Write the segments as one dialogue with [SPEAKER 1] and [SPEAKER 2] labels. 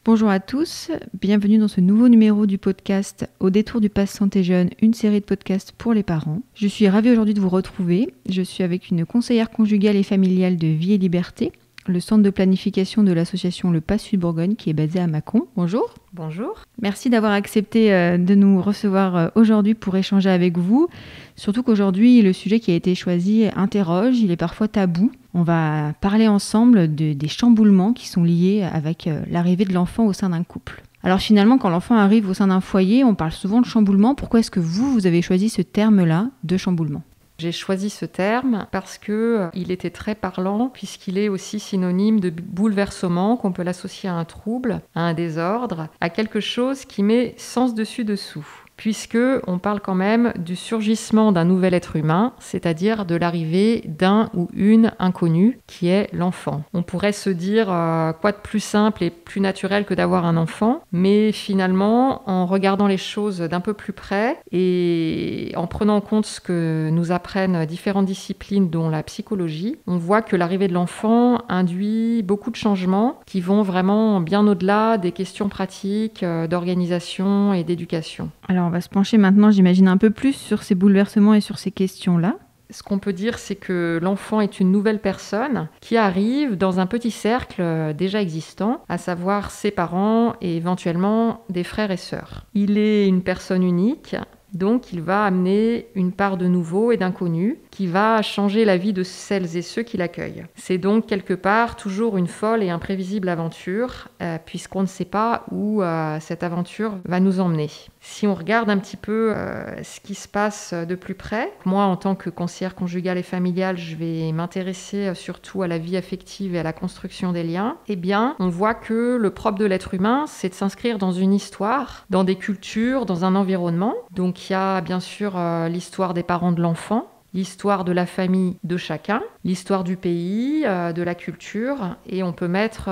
[SPEAKER 1] Bonjour à tous, bienvenue dans ce nouveau numéro du podcast Au détour du Pass Santé Jeune, une série de podcasts pour les parents. Je suis ravie aujourd'hui de vous retrouver. Je suis avec une conseillère conjugale et familiale de Vie et Liberté, le centre de planification de l'association Le Pass Sud Bourgogne qui est basé à Mâcon. Bonjour.
[SPEAKER 2] Bonjour.
[SPEAKER 1] Merci d'avoir accepté de nous recevoir aujourd'hui pour échanger avec vous. Surtout qu'aujourd'hui, le sujet qui a été choisi interroge, il est parfois tabou. On va parler ensemble des chamboulements qui sont liés avec l'arrivée de l'enfant au sein d'un couple. Alors finalement, quand l'enfant arrive au sein d'un foyer, on parle souvent de chamboulement. Pourquoi est-ce que vous avez choisi ce terme-là de chamboulement ?
[SPEAKER 2] J'ai choisi ce terme parce qu'il était très parlant, puisqu'il est aussi synonyme de bouleversement, qu'on peut l'associer à un trouble, à un désordre, à quelque chose qui met sens dessus-dessous. Puisque on parle quand même du surgissement d'un nouvel être humain, c'est-à-dire de l'arrivée d'un ou une inconnue qui est l'enfant. On pourrait se dire quoi de plus simple et plus naturel que d'avoir un enfant, mais finalement, en regardant les choses d'un peu plus près et en prenant en compte ce que nous apprennent différentes disciplines, dont la psychologie, on voit que l'arrivée de l'enfant induit beaucoup de changements qui vont vraiment bien au-delà des questions pratiques d'organisation et d'éducation.
[SPEAKER 1] Alors on va se pencher maintenant, j'imagine, un peu plus sur ces bouleversements et sur ces questions-là.
[SPEAKER 2] Ce qu'on peut dire, c'est que l'enfant est une nouvelle personne qui arrive dans un petit cercle déjà existant, à savoir ses parents et éventuellement des frères et sœurs. Il est une personne unique, donc il va amener une part de nouveau et d'inconnu qui va changer la vie de celles et ceux qui l'accueillent. C'est donc quelque part toujours une folle et imprévisible aventure, puisqu'on ne sait pas où cette aventure va nous emmener. Si on regarde un petit peu ce qui se passe de plus près, moi en tant que conseillère conjugale et familiale, je vais m'intéresser surtout à la vie affective et à la construction des liens. Eh bien, on voit que le propre de l'être humain, c'est de s'inscrire dans une histoire, dans des cultures, dans un environnement. Donc il y a bien sûr l'histoire des parents de l'enfant, l'histoire de la famille de chacun, l'histoire du pays, de la culture, et on peut mettre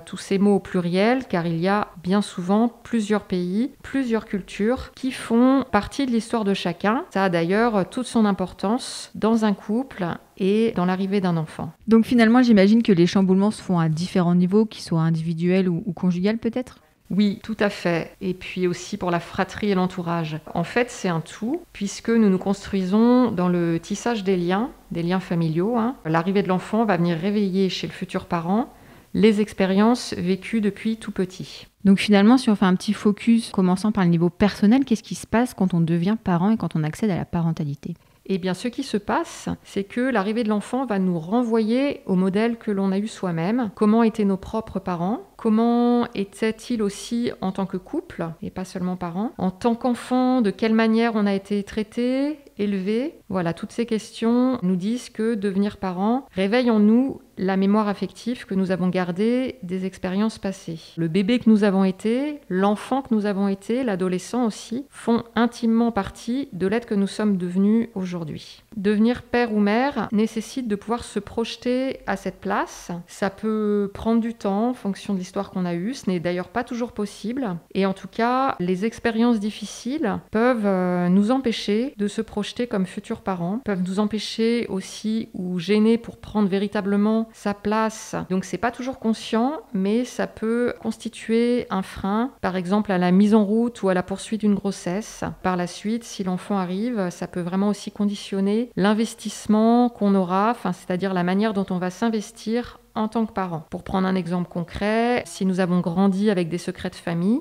[SPEAKER 2] tous ces mots au pluriel car il y a bien souvent plusieurs pays, plusieurs cultures qui font partie de l'histoire de chacun. Ça a d'ailleurs toute son importance dans un couple et dans l'arrivée d'un enfant.
[SPEAKER 1] Donc finalement, j'imagine que les chamboulements se font à différents niveaux, qu'ils soient individuels ou conjugals peut-être ?
[SPEAKER 2] Oui, tout à fait. Et puis aussi pour la fratrie et l'entourage. En fait, c'est un tout, puisque nous nous construisons dans le tissage des liens familiaux. L'arrivée de l'enfant va venir réveiller chez le futur parent les expériences vécues depuis tout petit.
[SPEAKER 1] Donc finalement, si on fait un petit focus, commençant par le niveau personnel, qu'est-ce qui se passe quand on devient parent et quand on accède à la parentalité ?
[SPEAKER 2] Eh bien, ce qui se passe, c'est que l'arrivée de l'enfant va nous renvoyer au modèle que l'on a eu soi-même. Comment étaient nos propres parents ? Comment étaient-ils aussi en tant que couple, et pas seulement parents ? En tant qu'enfant, de quelle manière on a été traité, élevé ? Voilà, toutes ces questions nous disent que devenir parent réveille en nous la mémoire affective que nous avons gardée des expériences passées. Le bébé que nous avons été, l'enfant que nous avons été, l'adolescent aussi, font intimement partie de l'être que nous sommes devenus aujourd'hui. Devenir père ou mère nécessite de pouvoir se projeter à cette place. Ça peut prendre du temps en fonction de l'histoire qu'on a eue. Ce n'est d'ailleurs pas toujours possible. Et en tout cas, les expériences difficiles peuvent nous empêcher de se projeter comme futurs parents, peuvent nous empêcher aussi ou gêner pour prendre véritablement sa place. Donc c'est pas toujours conscient, mais ça peut constituer un frein, par exemple à la mise en route ou à la poursuite d'une grossesse. Par la suite, si l'enfant arrive, ça peut vraiment aussi conditionner l'investissement qu'on aura, c'est-à-dire la manière dont on va s'investir en tant que parent. Pour prendre un exemple concret, si nous avons grandi avec des secrets de famille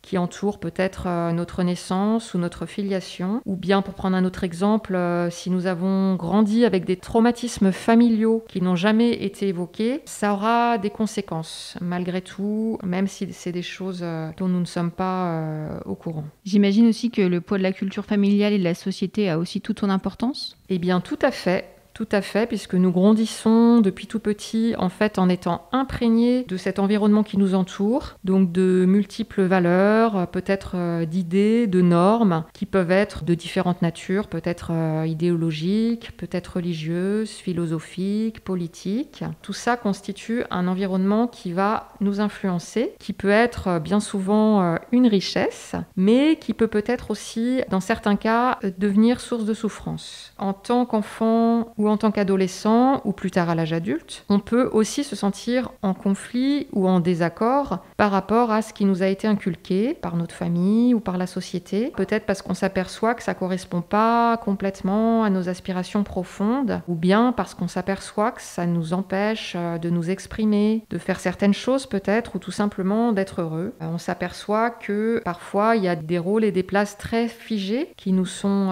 [SPEAKER 2] qui entourent peut-être notre naissance ou notre filiation, ou bien pour prendre un autre exemple, si nous avons grandi avec des traumatismes familiaux qui n'ont jamais été évoqués, ça aura des conséquences, malgré tout, même si c'est des choses dont nous ne sommes pas au courant.
[SPEAKER 1] J'imagine aussi que le poids de la culture familiale et de la société a aussi toute son importance ?
[SPEAKER 2] Eh bien, tout à fait. Tout à fait, puisque nous grandissons depuis tout petit, en fait, en étant imprégnés de cet environnement qui nous entoure, donc de multiples valeurs, peut-être d'idées, de normes, qui peuvent être de différentes natures, peut-être idéologiques, peut-être religieuses, philosophiques, politiques. Tout ça constitue un environnement qui va nous influencer, qui peut être bien souvent une richesse, mais qui peut peut-être aussi, dans certains cas, devenir source de souffrance. En tant qu'enfant ou en tant qu'adolescent, ou plus tard à l'âge adulte, on peut aussi se sentir en conflit ou en désaccord par rapport à ce qui nous a été inculqué par notre famille ou par la société. Peut-être parce qu'on s'aperçoit que ça ne correspond pas complètement à nos aspirations profondes, ou bien parce qu'on s'aperçoit que ça nous empêche de nous exprimer, de faire certaines choses peut-être, ou tout simplement d'être heureux. On s'aperçoit que parfois il y a des rôles et des places très figées qui nous sont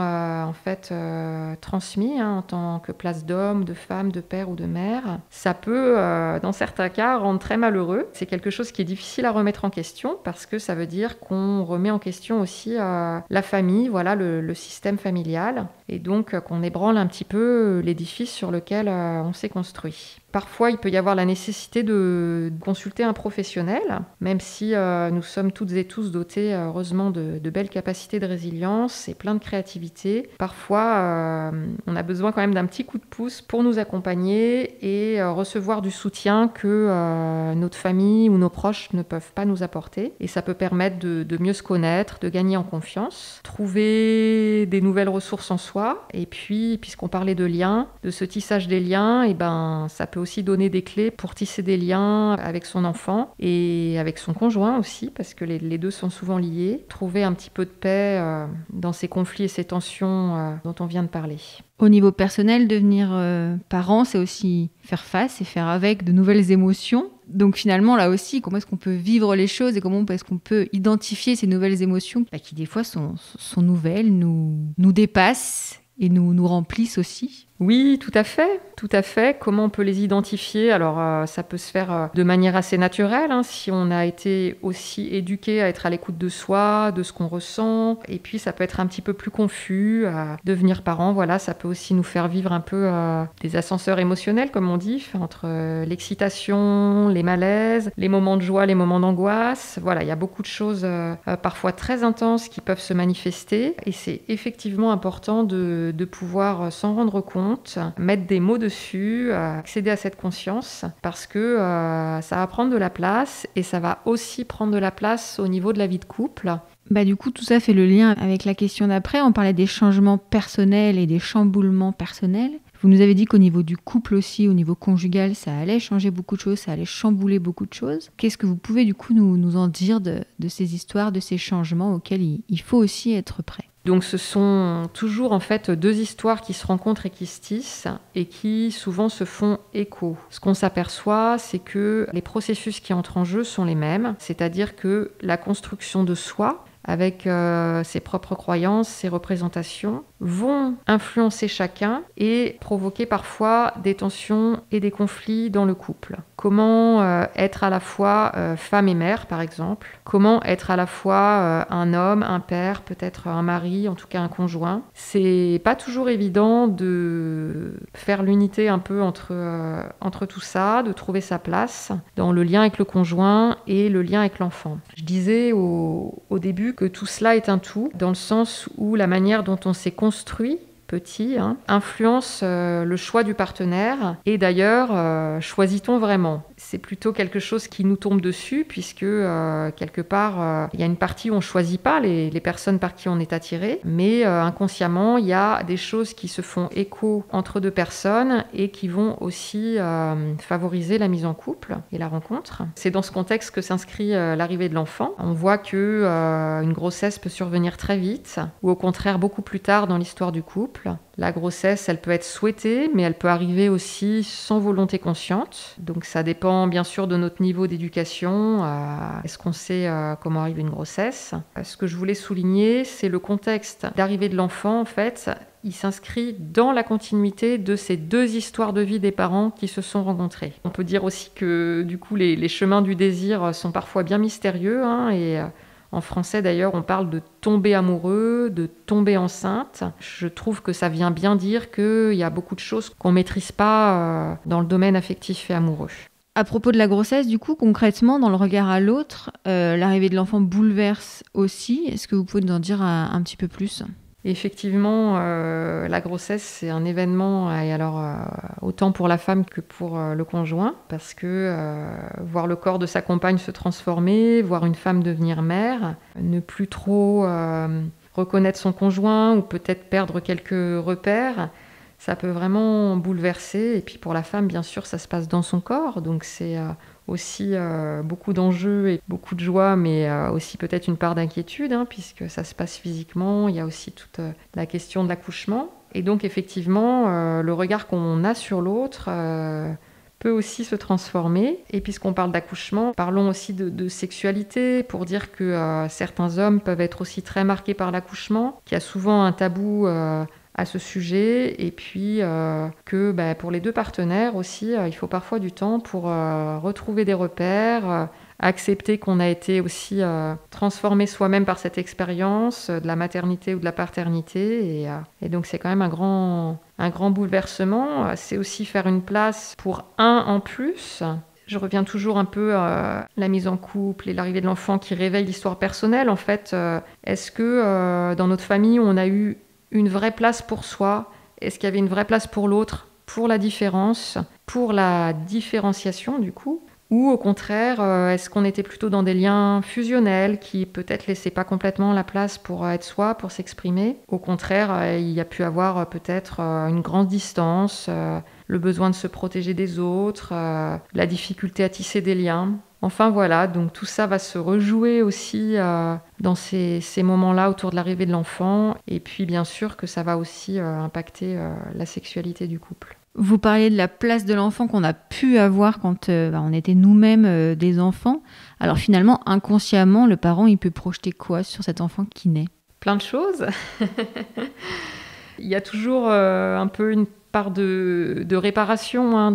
[SPEAKER 2] transmis en tant que place d'homme, de femme, de père ou de mère. Ça peut, dans certains cas, rendre très malheureux. C'est quelque chose qui est difficile à remettre en question parce que ça veut dire qu'on remet en question aussi la famille, voilà, le système familial, et donc qu'on ébranle un petit peu l'édifice sur lequel on s'est construit. Parfois, il peut y avoir la nécessité de consulter un professionnel, même si nous sommes toutes et tous dotés, heureusement, de belles capacités de résilience et plein de créativité. Parfois, on a besoin quand même d'un petit coup de pouce pour nous accompagner et recevoir du soutien que notre famille ou nos proches ne peuvent pas nous apporter. Et ça peut permettre de mieux se connaître, de gagner en confiance, trouver des nouvelles ressources en soi. Et puis, puisqu'on parlait de liens, de ce tissage des liens, et ça peut aussi donner des clés pour tisser des liens avec son enfant et avec son conjoint aussi, parce que les deux sont souvent liés. Trouver un petit peu de paix dans ces conflits et ces tensions dont on vient de parler.
[SPEAKER 1] Au niveau personnel, devenir parent, c'est aussi faire face et faire avec de nouvelles émotions. Donc finalement, là aussi, comment est-ce qu'on peut vivre les choses et comment est-ce qu'on peut identifier ces nouvelles émotions qui des fois sont nouvelles, nous dépassent et nous remplissent aussi?
[SPEAKER 2] Oui, tout à fait. Comment on peut les identifier? Alors, ça peut se faire de manière assez naturelle, si on a été aussi éduqué à être à l'écoute de soi, de ce qu'on ressent. Et puis, ça peut être un petit peu plus confus. Devenir parent, voilà, ça peut aussi nous faire vivre un peu des ascenseurs émotionnels, comme on dit, entre l'excitation, les malaises, les moments de joie, les moments d'angoisse. Voilà, il y a beaucoup de choses parfois très intenses qui peuvent se manifester. Et c'est effectivement important de pouvoir s'en rendre compte, mettre des mots dessus, accéder à cette conscience, parce que ça va prendre de la place et ça va aussi prendre de la place au niveau de la vie de couple.
[SPEAKER 1] Du coup, tout ça fait le lien avec la question d'après. On parlait des changements personnels et des chamboulements personnels. Vous nous avez dit qu'au niveau du couple aussi, au niveau conjugal, ça allait changer beaucoup de choses, ça allait chambouler beaucoup de choses. Qu'est-ce que vous pouvez du coup nous en dire de ces histoires, de ces changements auxquels il faut aussi être prêt?
[SPEAKER 2] Donc ce sont toujours en fait deux histoires qui se rencontrent et qui se tissent et qui souvent se font écho. Ce qu'on s'aperçoit, c'est que les processus qui entrent en jeu sont les mêmes, c'est-à-dire que la construction de soi, avec ses propres croyances, ses représentations, vont influencer chacun et provoquer parfois des tensions et des conflits dans le couple. Comment être à la fois femme et mère, par exemple? Comment être à la fois un homme, un père, peut-être un mari, en tout cas un conjoint? C'est pas toujours évident de faire l'unité un peu entre tout ça, de trouver sa place dans le lien avec le conjoint et le lien avec l'enfant. Je disais au début que tout cela est un tout, dans le sens où la manière dont on s'est construit petit, influence le choix du partenaire. Et d'ailleurs, choisit-on vraiment? C'est plutôt quelque chose qui nous tombe dessus, puisque quelque part, il y a une partie où on ne choisit pas les personnes par qui on est attiré, mais inconsciemment, il y a des choses qui se font écho entre deux personnes et qui vont aussi favoriser la mise en couple et la rencontre. C'est dans ce contexte que s'inscrit l'arrivée de l'enfant. On voit que une grossesse peut survenir très vite, ou au contraire beaucoup plus tard dans l'histoire du couple. La grossesse, elle peut être souhaitée, mais elle peut arriver aussi sans volonté consciente. Donc ça dépend bien sûr de notre niveau d'éducation. Est-ce qu'on sait comment arrive une grossesse? Ce que je voulais souligner, c'est le contexte d'arrivée de l'enfant, en fait. Il s'inscrit dans la continuité de ces deux histoires de vie des parents qui se sont rencontrés. On peut dire aussi que du coup les chemins du désir sont parfois bien mystérieux, et en français d'ailleurs on parle de tomber amoureux, de tomber enceinte. Je trouve que ça vient bien dire qu'il y a beaucoup de choses qu'on ne maîtrise pas dans le domaine affectif et amoureux.
[SPEAKER 1] À propos de la grossesse, du coup, concrètement, dans le regard à l'autre, l'arrivée de l'enfant bouleverse aussi. Est-ce que vous pouvez nous en dire un petit peu plus ?
[SPEAKER 2] Effectivement, la grossesse, c'est un événement, et alors autant pour la femme que pour le conjoint, parce que voir le corps de sa compagne se transformer, voir une femme devenir mère, ne plus trop reconnaître son conjoint ou peut-être perdre quelques repères, ça peut vraiment bouleverser. Et puis pour la femme, bien sûr, ça se passe dans son corps, donc c'est aussi beaucoup d'enjeux et beaucoup de joie, mais aussi peut-être une part d'inquiétude, puisque ça se passe physiquement. Il y a aussi toute la question de l'accouchement. Et donc effectivement, le regard qu'on a sur l'autre peut aussi se transformer. Et puisqu'on parle d'accouchement, parlons aussi de sexualité, pour dire que certains hommes peuvent être aussi très marqués par l'accouchement, qu'il y a souvent un tabou à ce sujet, et puis que pour les deux partenaires aussi, il faut parfois du temps pour retrouver des repères, accepter qu'on a été aussi transformé soi-même par cette expérience de la maternité ou de la paternité, et donc c'est quand même un grand bouleversement. C'est aussi faire une place pour un en plus. Je reviens toujours un peu à la mise en couple et l'arrivée de l'enfant qui réveille l'histoire personnelle. En fait, est-ce que dans notre famille, on a eu une vraie place pour soi? Est-ce qu'il y avait une vraie place pour l'autre, pour la différence, pour la différenciation du coup? Ou au contraire, est-ce qu'on était plutôt dans des liens fusionnels qui peut-être laissaient pas complètement la place pour être soi, pour s'exprimer? Au contraire, il y a pu avoir peut-être une grande distance, le besoin de se protéger des autres, la difficulté à tisser des liens. Enfin voilà, donc tout ça va se rejouer aussi dans ces moments-là autour de l'arrivée de l'enfant. Et puis bien sûr que ça va aussi impacter la sexualité du couple.
[SPEAKER 1] Vous parliez de la place de l'enfant qu'on a pu avoir quand on était nous-mêmes des enfants. Alors finalement, inconsciemment, le parent, il peut projeter quoi sur cet enfant qui naît?
[SPEAKER 2] Plein de choses. Il y a toujours un peu une part de réparation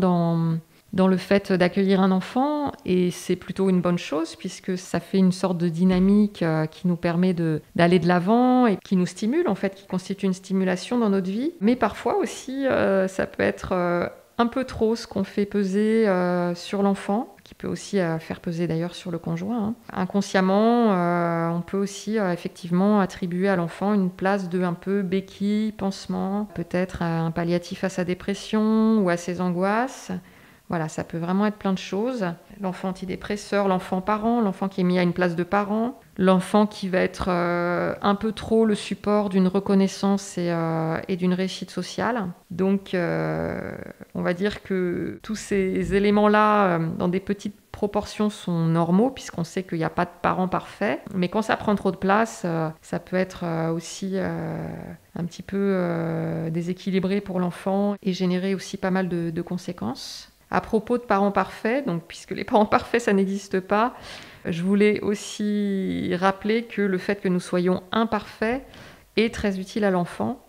[SPEAKER 2] dans le fait d'accueillir un enfant, et c'est plutôt une bonne chose puisque ça fait une sorte de dynamique qui nous permet d'aller de l'avant et qui nous stimule en fait, qui constitue une stimulation dans notre vie. Mais parfois aussi, ça peut être un peu trop ce qu'on fait peser sur l'enfant, qui peut aussi faire peser d'ailleurs sur le conjoint. Inconsciemment, on peut aussi effectivement attribuer à l'enfant une place de un peu béquille, pansement, peut-être un palliatif à sa dépression ou à ses angoisses. Voilà, ça peut vraiment être plein de choses. L'enfant antidépresseur, l'enfant parent, l'enfant qui est mis à une place de parent, l'enfant qui va être un peu trop le support d'une reconnaissance et d'une réussite sociale. Donc, on va dire que tous ces éléments-là, dans des petites proportions, sont normaux, puisqu'on sait qu'il n'y a pas de parent parfait. Mais quand ça prend trop de place, ça peut être aussi un petit peu déséquilibré pour l'enfant et générer aussi pas mal de conséquences. À propos de parents parfaits, donc puisque les parents parfaits, ça n'existe pas, je voulais aussi rappeler que le fait que nous soyons imparfaits est très utile à l'enfant,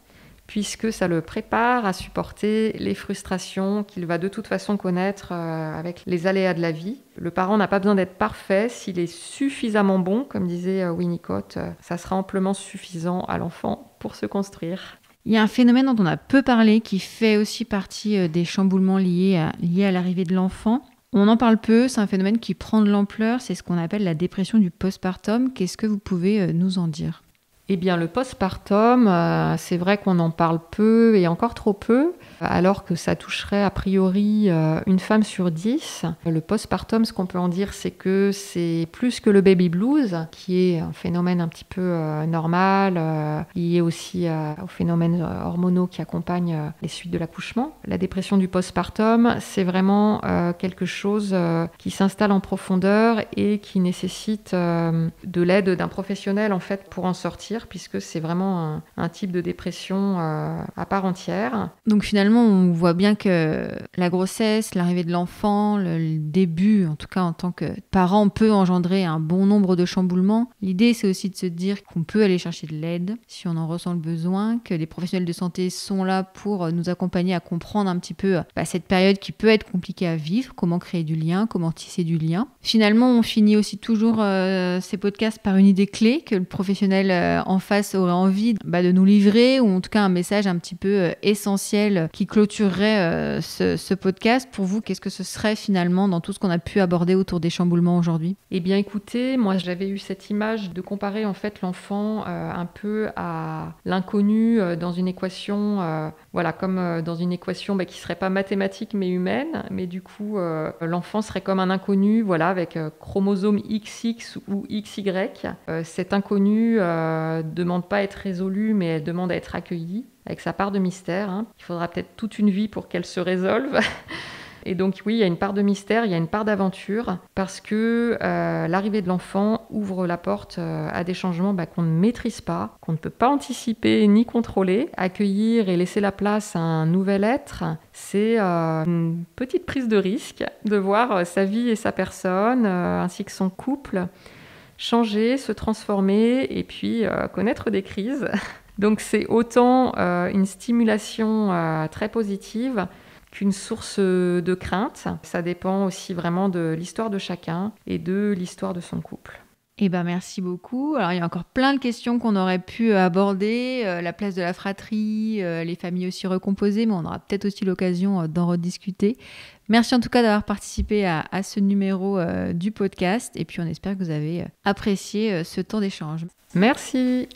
[SPEAKER 2] puisque ça le prépare à supporter les frustrations qu'il va de toute façon connaître avec les aléas de la vie. Le parent n'a pas besoin d'être parfait, s'il est suffisamment bon, comme disait Winnicott, ça sera amplement suffisant à l'enfant pour se construire.
[SPEAKER 1] Il y a un phénomène dont on a peu parlé qui fait aussi partie des chamboulements liés à l'arrivée de l'enfant. On en parle peu, c'est un phénomène qui prend de l'ampleur, c'est ce qu'on appelle la dépression du postpartum. Qu'est-ce que vous pouvez nous en dire ?
[SPEAKER 2] Eh bien, le postpartum, c'est vrai qu'on en parle peu et encore trop peu, alors que ça toucherait a priori une femme sur 10. Le postpartum, ce qu'on peut en dire, c'est que c'est plus que le baby blues, qui est un phénomène un petit peu normal, lié aussi aux phénomènes hormonaux qui accompagnent les suites de l'accouchement. La dépression du postpartum, c'est vraiment quelque chose qui s'installe en profondeur et qui nécessite de l'aide d'un professionnel en fait pour en sortir, puisque c'est vraiment un type de dépression à part entière.
[SPEAKER 1] Donc finalement, on voit bien que la grossesse, l'arrivée de l'enfant, le début, en tout cas en tant que parent, peut engendrer un bon nombre de chamboulements. L'idée, c'est aussi de se dire qu'on peut aller chercher de l'aide si on en ressent le besoin, que les professionnels de santé sont là pour nous accompagner à comprendre un petit peu cette période qui peut être compliquée à vivre, comment créer du lien, comment tisser du lien. Finalement, on finit aussi toujours ces podcasts par une idée clé que le professionnel en face aurait envie de nous livrer, ou en tout cas un message un petit peu essentiel qui clôturerait ce podcast. Pour vous, qu'est-ce que ce serait finalement dans tout ce qu'on a pu aborder autour des chamboulements aujourd'hui ?
[SPEAKER 2] Eh bien écoutez, moi j'avais eu cette image de comparer en fait l'enfant un peu à l'inconnu dans une équation, comme dans une équation qui serait pas mathématique mais humaine, mais du coup l'enfant serait comme un inconnu, avec chromosome XX ou XY. Cet inconnu demande pas à être résolue, mais elle demande à être accueillie, avec sa part de mystère. Il faudra peut-être toute une vie pour qu'elle se résolve. Et donc oui, il y a une part de mystère, il y a une part d'aventure, parce que l'arrivée de l'enfant ouvre la porte à des changements qu'on ne maîtrise pas, qu'on ne peut pas anticiper ni contrôler. Accueillir et laisser la place à un nouvel être, c'est une petite prise de risque de voir sa vie et sa personne, ainsi que son couple, changer, se transformer et puis connaître des crises. Donc c'est autant une stimulation très positive qu'une source de crainte. Ça dépend aussi vraiment de l'histoire de chacun et de l'histoire de son couple.
[SPEAKER 1] Eh ben merci beaucoup. Alors il y a encore plein de questions qu'on aurait pu aborder, la place de la fratrie, les familles aussi recomposées, mais on aura peut-être aussi l'occasion d'en rediscuter. Merci en tout cas d'avoir participé à ce numéro du podcast et puis on espère que vous avez apprécié ce temps d'échange.
[SPEAKER 2] Merci.